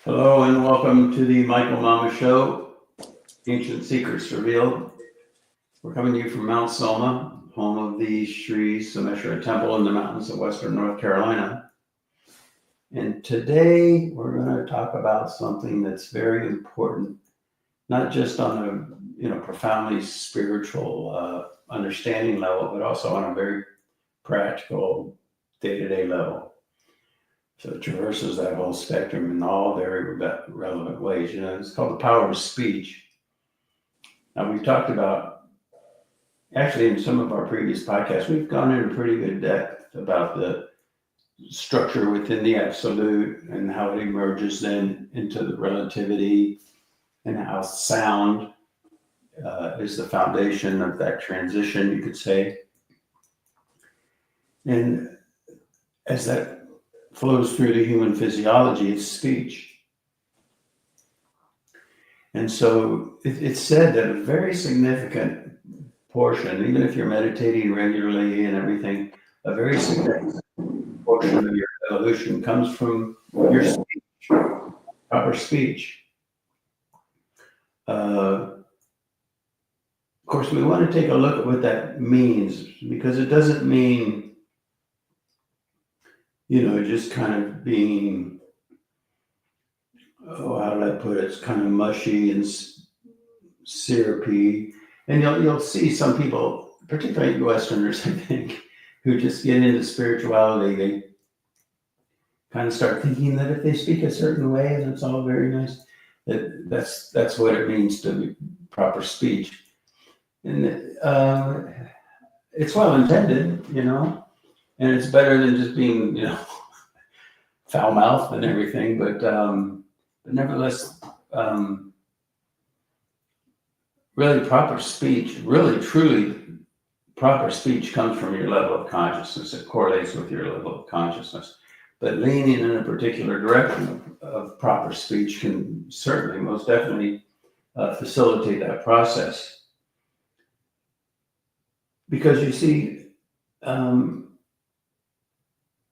Hello and welcome to the Michael Mama Show, Ancient Secrets Revealed. We're coming to you from Mount Soma, home of the Sri Someshwara Temple in the mountains of western North Carolina. And today we're going to talk about something that's very important, not just on a profoundly spiritual understanding level, but also on a very practical day-to-day level. So it traverses that whole spectrum in all very relevant ways. It's called the power of speech. Now, we've talked about, actually, in some of our previous podcasts, we've gone into pretty good depth about the structure within the absolute and how it emerges then into the relativity and how sound is the foundation of that transition, you could say. And as that flows through the human physiology, it's speech. And so it's said that a very significant portion, even if you're meditating regularly and everything, a very significant portion of your evolution comes from your speech, proper speech. Of course, we want to take a look at what that means, because it doesn't mean just kind of being, how did I put it? It's kind of mushy and syrupy. And you'll see some people, particularly Westerners, I think, who just get into spirituality. They kind of start thinking that if they speak a certain way and it's all very nice, that's what it means to be proper speech. And it's well intended, and it's better than just being, foul mouthed and everything. But nevertheless, really proper speech, really truly proper speech comes from your level of consciousness. It correlates with your level of consciousness. But leaning in a particular direction of proper speech can certainly, most definitely, facilitate that process. Because you see,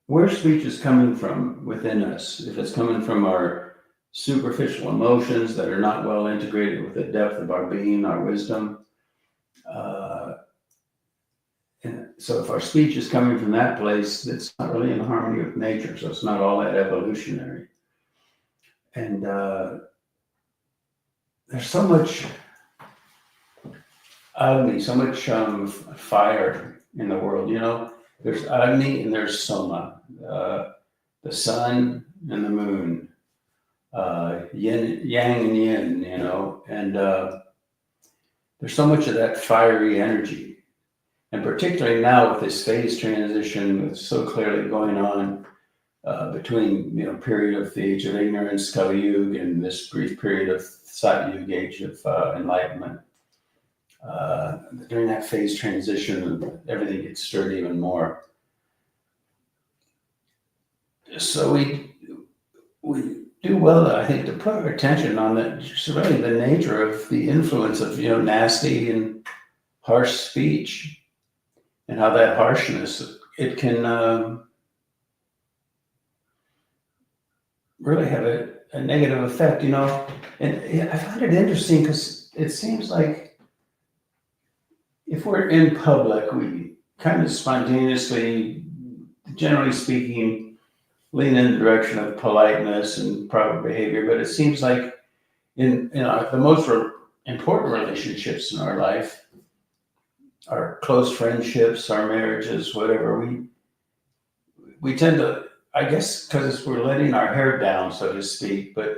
where speech is coming from within us, if it's coming from our superficial emotions that are not well integrated with the depth of our being, our wisdom, and so if our speech is coming from that place, it's not really in harmony with nature, so it's not all that evolutionary. And there's so much Agni, so much fire in the world. There's Agni and there's Soma, the sun and the moon, yin, yang and yin, and there's so much of that fiery energy. And particularly now with this phase transition that's so clearly going on between, period of the age of ignorance, Kali Yuga, and this brief period of Satyuga, age of enlightenment. During that phase transition, everything gets stirred even more. So we do well, I think, to put our attention on really the nature of the influence of nasty and harsh speech, and how that harshness, it can really have a negative effect, And I find it interesting because it seems like if we're in public, we kind of spontaneously, generally speaking, lean in the direction of politeness and proper behavior. But it seems like in the most important relationships in our life, our close friendships, our marriages, whatever, we tend to, I guess, because we're letting our hair down, so to speak, but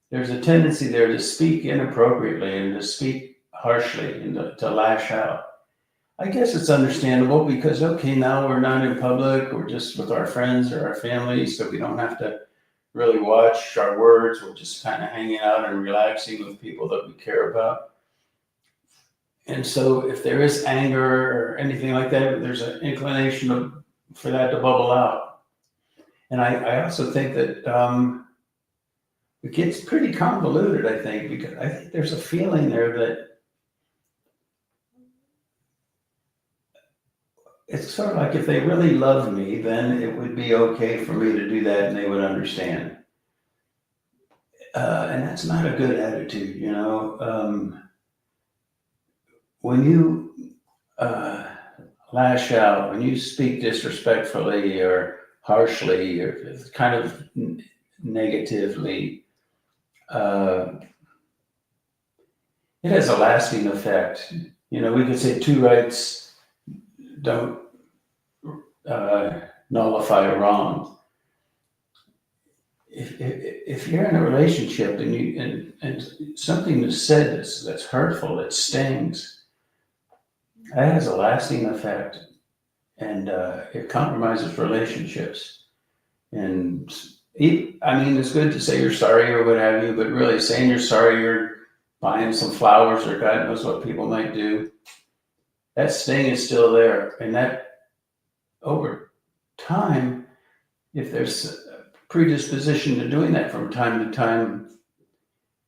there's a tendency there to speak inappropriately and to speak harshly and to lash out. I guess it's understandable because, okay, now we're not in public, we're just with our friends or our family, so we don't have to really watch our words. We're just kind of hanging out and relaxing with people that we care about. And so if there is anger or anything like that, there's an inclination for that to bubble out. And I also think that it gets pretty convoluted, I think, because I think there's a feeling there that it's sort of like if they really loved me, then it would be okay for me to do that and they would understand. And that's not a good attitude, when you lash out, when you speak disrespectfully or harshly or kind of negatively, it has a lasting effect. We could say two rights don't nullify a wrong. If you're in a relationship and something is said that's hurtful, that stings, that has a lasting effect, and it compromises relationships. And it's good to say you're sorry or what have you, but really saying you're sorry, you're buying some flowers or God knows what people might do, that sting is still there. And that over time, if there's a predisposition to doing that from time to time,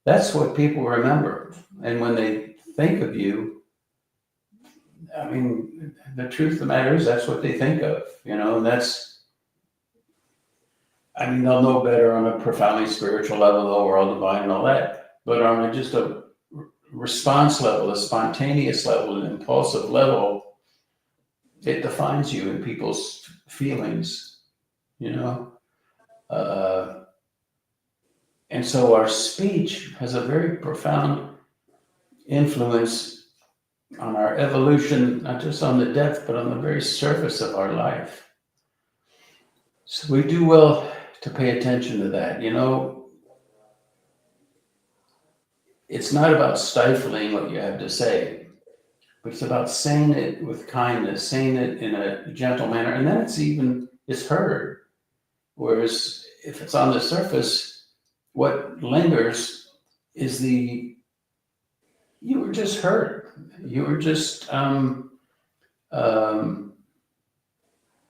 that's what people remember. And when they think of you, the truth of the matter is that's what they think of, and they'll know better on a profoundly spiritual level, the world divine and all that. But on just a response level, a spontaneous level, an impulsive level, it defines you and people's feelings, and so our speech has a very profound influence on our evolution, not just on the depth, but on the very surface of our life. So we do well to pay attention to that. It's not about stifling what you have to say, but it's about saying it with kindness, saying it in a gentle manner, and then it's heard. Whereas if it's on the surface, what lingers is you were just hurt. You were just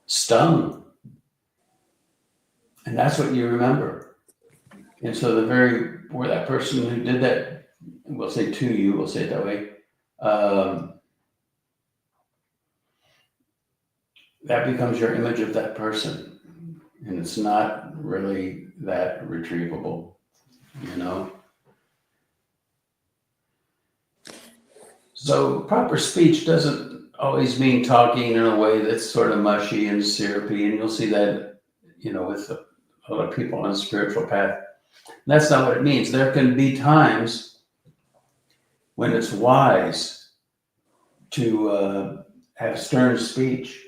stung. And that's what you remember. And so where that person who did that, we'll say to you, we'll say it that way, that becomes your image of that person. And it's not really that retrievable, So proper speech doesn't always mean talking in a way that's sort of mushy and syrupy. And you'll see that, with a lot of people on a spiritual path. And that's not what it means. There can be times when it's wise to have stern speech.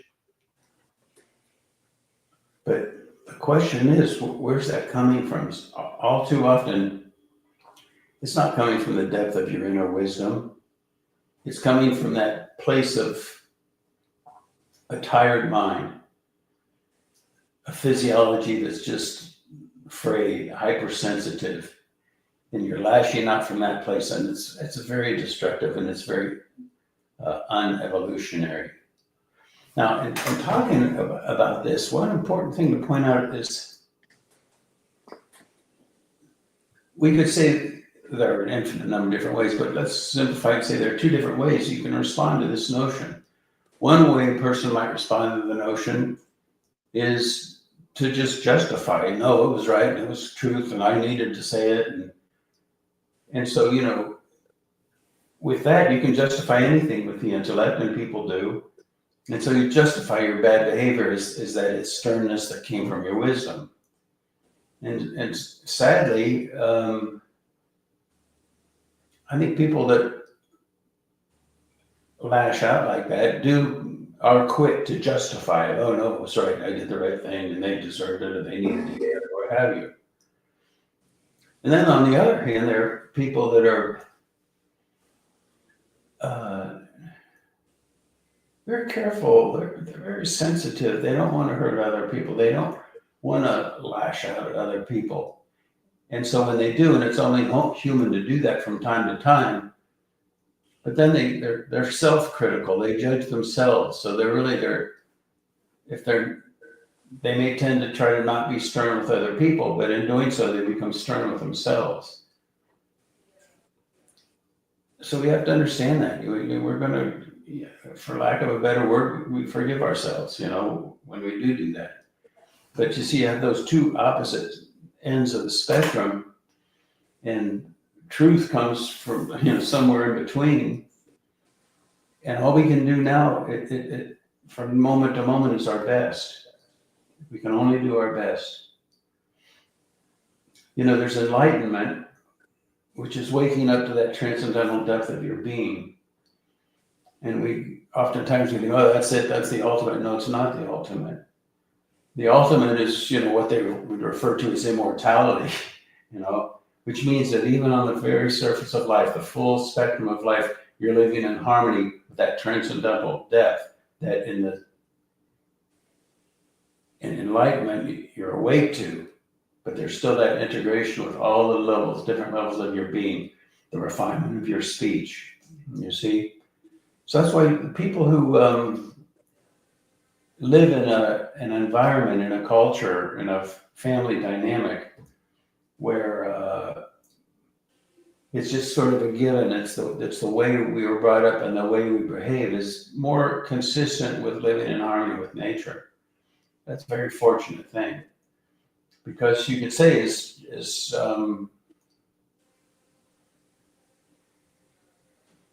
But the question is, where's that coming from? All too often, it's not coming from the depth of your inner wisdom. It's coming from that place of a tired mind, a physiology that's just frayed, hypersensitive, and you're lashing out from that place, and it's very destructive and it's very unevolutionary. Now, in talking about this, one important thing to point out is we could say there are an infinite number of different ways, but let's simplify and say there are two different ways you can respond to this notion. One way a person might respond to the notion is to just justify, no, it was right, and it was truth, and I needed to say it. And so, with that, you can justify anything with the intellect, and people do. And so you justify your bad behavior is that it's sternness that came from your wisdom. And sadly, I think people that lash out like that are quick to justify it. Oh no, it was right, I did the right thing, and they deserved it, or they needed to get it, or what have you. And then on the other hand, there are people that are very careful, they're very sensitive, they don't want to hurt other people, they don't want to lash out at other people. And so when they do, and it's only human to do that from time to time, but then they're self-critical, they judge themselves. So they may tend to try to not be stern with other people, but in doing so, they become stern with themselves. So we have to understand that. We're going to, for lack of a better word, we forgive ourselves, when we do that. But you see, you have those two opposite ends of the spectrum. and truth comes from somewhere in between. And all we can do now, from moment to moment, is our best. We can only do our best. There's enlightenment, which is waking up to that transcendental depth of your being. And we oftentimes we think, oh, that's it, that's the ultimate. No, it's not the ultimate. The ultimate is, what they would refer to as immortality, which means that even on the very surface of life, the full spectrum of life, you're living in harmony with that transcendental depth that in enlightenment you're awake to, but there's still that integration with all the levels, different levels of your being, the refinement of your speech, you see? So that's why people who live in an environment, in a culture, in a family dynamic where it's just sort of a given, it's the way we were brought up and the way we behave is more consistent with living in harmony with nature. That's a very fortunate thing. Because you could say is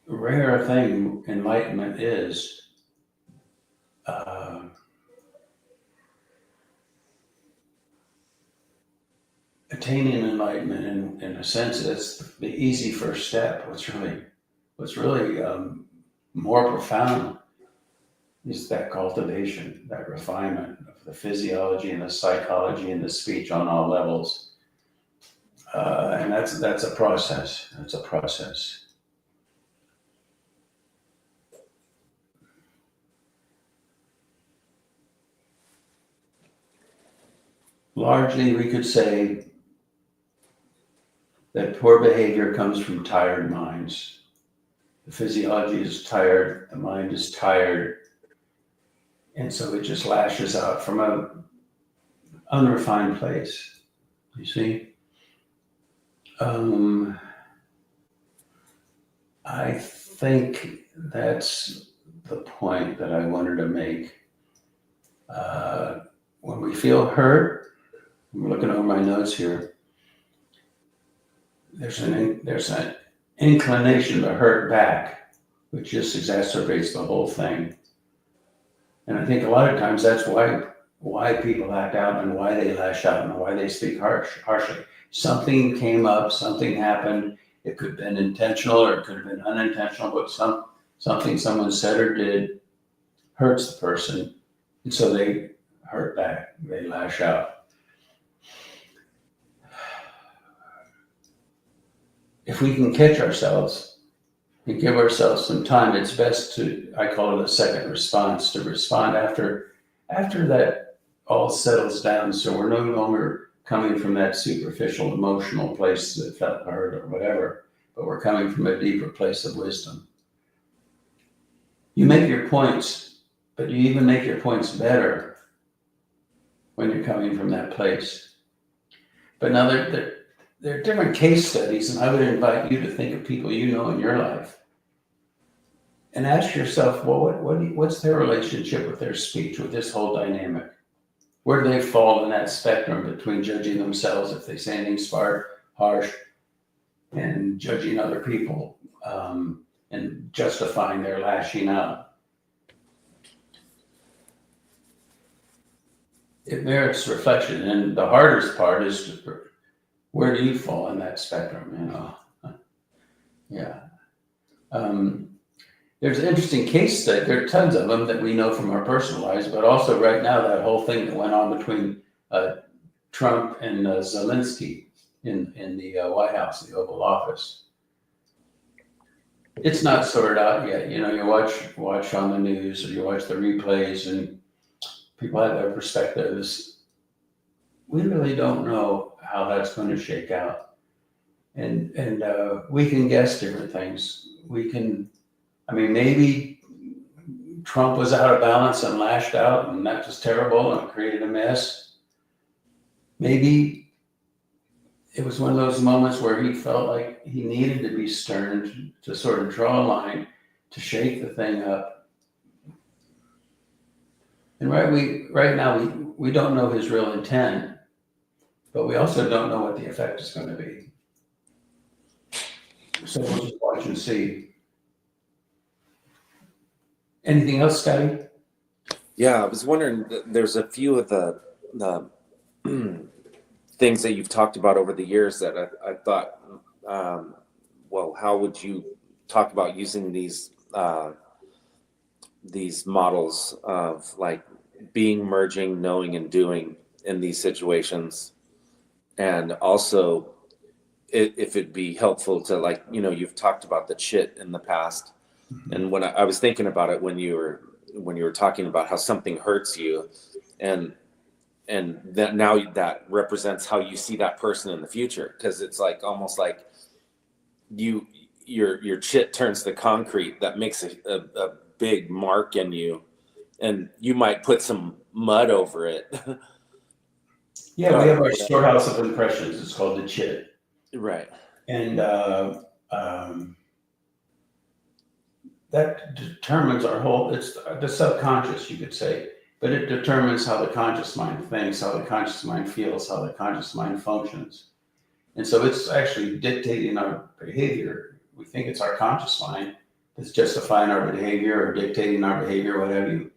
rare a thing enlightenment is. Attaining enlightenment in a sense is the easy first step. What's really more profound is that cultivation, that refinement of the physiology and the psychology and the speech on all levels. And that's a process. It's a process. Largely, we could say that poor behavior comes from tired minds. The physiology is tired, the mind is tired, and so it just lashes out from an unrefined place, you see? I think that's the point that I wanted to make. When we feel hurt, I'm looking over my notes here, there's an inclination to hurt back, which just exacerbates the whole thing. And I think a lot of times that's why people act out and why they lash out and why they speak harshly. Something came up, something happened. It could have been intentional or it could have been unintentional, but something someone said or did hurts the person. And so they hurt back, they lash out. If we can catch ourselves and give ourselves some time, it's best to, I call it a second response, to respond after that all settles down. So we're no longer coming from that superficial emotional place that felt hurt or whatever, but we're coming from a deeper place of wisdom. You make your points, but you even make your points better when you're coming from that place. But now there are different case studies, and I would invite you to think of people you know in your life and ask yourself, well, what's their relationship with their speech, with this whole dynamic? Where do they fall in that spectrum between judging themselves if they say anything smart, harsh, and judging other people and justifying their lashing out? It merits reflection, and the hardest part is where do you fall in that spectrum? Yeah. There's an interesting case study. There are tons of them that we know from our personal lives, but also right now that whole thing that went on between Trump and Zelensky in the White House, the Oval Office. It's not sorted out yet. You watch on the news or you watch the replays, and people have their perspectives. We really don't know how that's going to shake out, and we can guess different things. Maybe Trump was out of balance and lashed out, and that was terrible and created a mess. Maybe it was one of those moments where he felt like he needed to be stern to sort of draw a line, to shake the thing up. And right now we don't know his real intent, but we also don't know what the effect is going to be. So we'll just watch and see. Anything else, Scotty? Yeah, I was wondering, there's a few of the things that you've talked about over the years that I thought, well, how would you talk about using these models of like being, merging, knowing, and doing in these situations? And also, if it'd be helpful to, like, you've talked about the chit in the past. And when I was thinking about it when you were talking about how something hurts you, and that now that represents how you see that person in the future, because it's like almost like your chit turns to concrete that makes a big mark in you, and you might put some mud over it. Yeah, we have our storehouse of impressions. It's called the chit. Right. And that determines our whole, it's the subconscious, you could say, but it determines how the conscious mind thinks, how the conscious mind feels, how the conscious mind functions. And so it's actually dictating our behavior. We think it's our conscious mind that's justifying our behavior or dictating our behavior, what have you.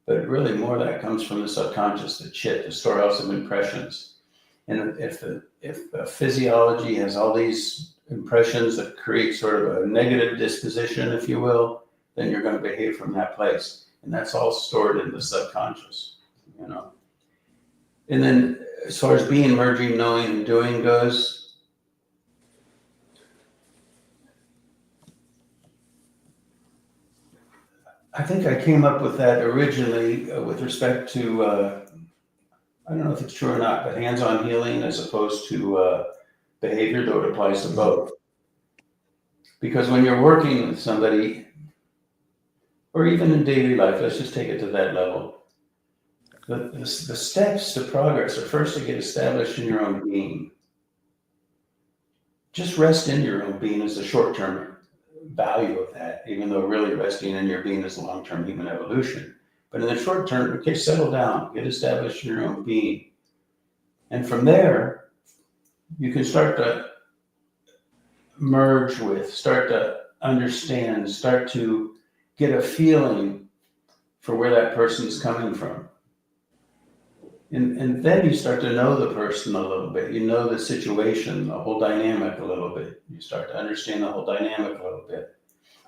But really more of that comes from the subconscious, the chit, the storehouse of impressions. And if the physiology has all these impressions that create sort of a negative disposition, if you will, then you're going to behave from that place. And that's all stored in the subconscious, you know. And then as far as being, merging, knowing, and doing goes, I think I came up with that originally with respect to, I don't know if it's true or not, but hands-on healing as opposed to behavior, though it applies to both. Because when you're working with somebody, or even in daily life, let's just take it to that level. The steps to progress are first to get established in your own being. Just rest in your own being is the short-term value of that, even though really resting in your being is long-term human evolution. But in the short term, okay, settle down, get established in your own being. And from there, you can start to merge with, start to understand, start to get a feeling for where that person's coming from. And then you start to know the person a little bit. You know the situation, the whole dynamic a little bit. You start to understand the whole dynamic a little bit.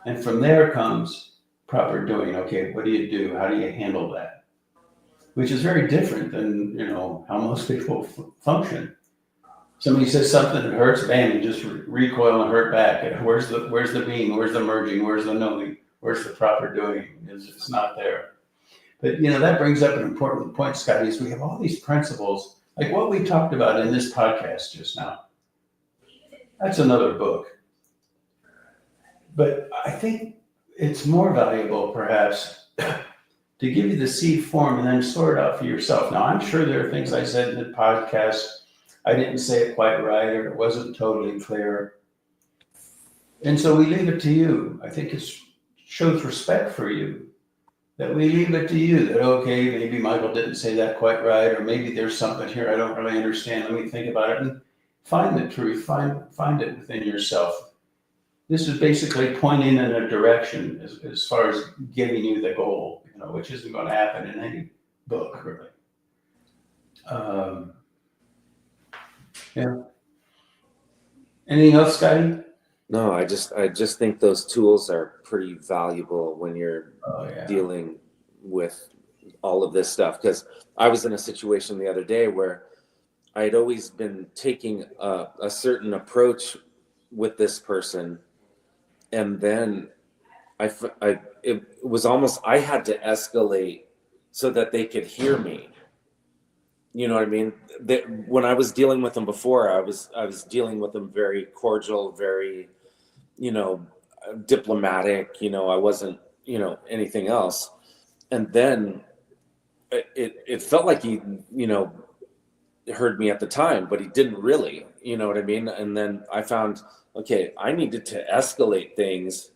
And from there comes proper doing. Okay, what do you do? How do you handle that? Which is very different than, how most people function. Somebody says something that hurts, bam, you just recoil and hurt back. Where's the being? Where's the merging? Where's the knowing? Where's the proper doing? It's not there. But, that brings up an important point, Scotty, is we have all these principles, like what we talked about in this podcast just now. That's another book. But I think it's more valuable, perhaps, to give you the seed form and then sort it out for yourself. Now, I'm sure there are things I said in the podcast, I didn't say it quite right, or it wasn't totally clear. And so we leave it to you. I think it shows respect for you that we leave it to you that, okay, maybe Michael didn't say that quite right, or maybe there's something here I don't really understand. Let me think about it and find the truth, find it within yourself. This is basically pointing in a direction as far as giving you the goal, which isn't going to happen in any book, really. Yeah. Anything else, Scotty? No, I just think those tools are pretty valuable when you're dealing with all of this stuff. Because I was in a situation the other day where I had always been taking a certain approach with this person, and then it was almost, I had to escalate so that they could hear me. You know what I mean? When I was dealing with them before, I was dealing with them very cordial, very, diplomatic. I wasn't, anything else. And then it felt like he, heard me at the time, but he didn't really. You know what I mean? And then I found, okay, I needed to escalate things,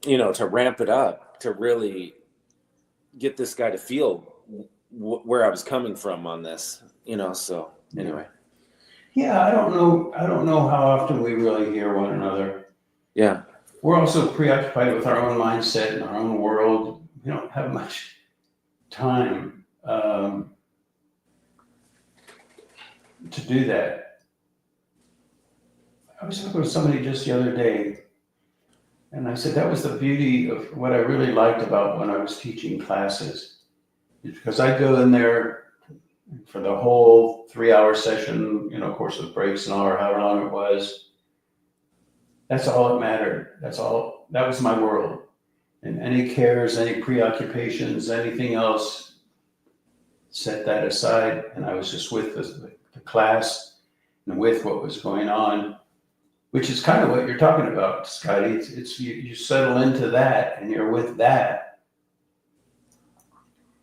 to ramp it up, to really get this guy to feel where I was coming from on this, so anyway. Yeah, I don't know how often we really hear one another. Yeah. We're also preoccupied with our own mindset and our own world. We don't have much time to do that. I was talking with somebody just the other day, and I said that was the beauty of what I really liked about when I was teaching classes, is because I go in there for the whole 3-hour session, of course with breaks and all, or however long it was. That's all that mattered. That was my world. And any cares, any preoccupations, anything else, set that aside. And I was just with the class and with what was going on, which is kind of what you're talking about, Scotty. It's you settle into that and you're with that.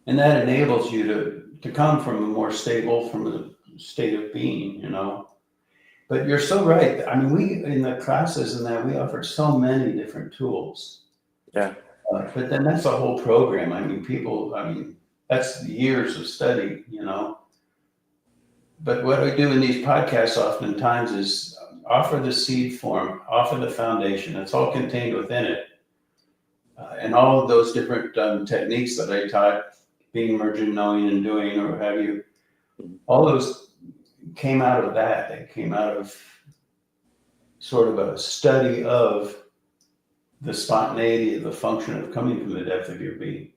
And that enables you to come from a more stable, from a state of being, But you're so right. I mean, we, in the classes and that, we offered so many different tools. Yeah. But then that's a whole program. I mean, that's years of study, But what I do in these podcasts oftentimes is offer the seed form, offer the foundation. It's all contained within it. And all of those different techniques that I taught, being, merging, knowing, and doing, or what have you, all those came out of that. They came out of sort of a study of the spontaneity of the function of coming from the depth of your being.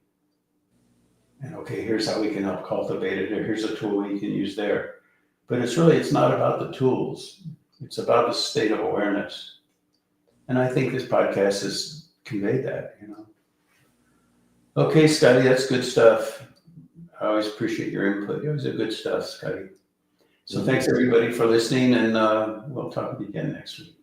And okay, here's how we can help cultivate it, or here's a tool we can use there. But it's not about the tools. It's about the state of awareness. And I think this podcast has conveyed that, Okay, Scotty, that's good stuff. I always appreciate your input. It was good stuff, Scotty. So thanks everybody for listening, and we'll talk again next week.